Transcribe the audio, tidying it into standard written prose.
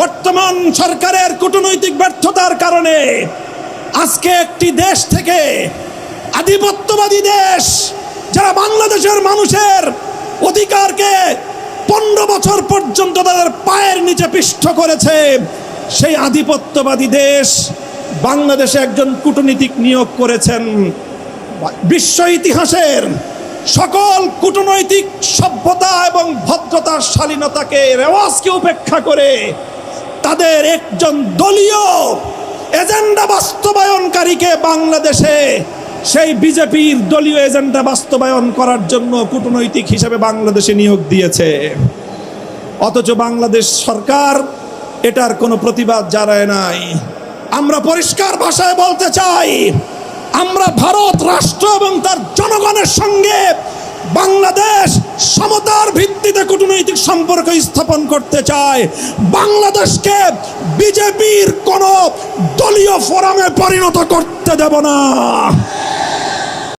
বর্তমান সরকারের কূটনৈতিক ব্যর্থতার কারণে আজকে একটি দেশ থেকে আধিপত্যবাদী দেশ, যারা বাংলাদেশের মানুষের অধিকারকে 15 বছর পর্যন্ত তাদের পায়ের নিচে পিষ্ট করেছে, সেই আধিপত্যবাদী দেশ বাংলাদেশে একজন কূটনীতিক নিয়োগ করেছেন। বিশ্ব ইতিহাসের সকল কূটনৈতিক সভ্যতা এবং ভদ্রতার শালীনতাকে, রেওয়াজকে উপেক্ষা করে তাদের একজন দলীয় এজেন্ডা বাস্তবায়নকারীকে বাংলাদেশে সেই বিজেপির দলীয় এজেন্ডা বাস্তবায়ন করার জন্য কূটনৈতিক হিসেবে বাংলাদেশে নিয়োগ দিয়েছে। অথচ বাংলাদেশ সরকার এটার কোনো প্রতিবাদ জানায় নাই। আমরা পরিষ্কার ভাষায় বলতে চাই, আমরা ভারত রাষ্ট্র এবং তার জনগণের সঙ্গে বাংলাদেশ সমতার ভিত্তিতে কূটনৈতিক সম্পর্ক স্থাপন করতে চায়। বাংলাদেশকে বিজেপির কোনো দলীয় ফোরামে পরিণত করতে দেব না।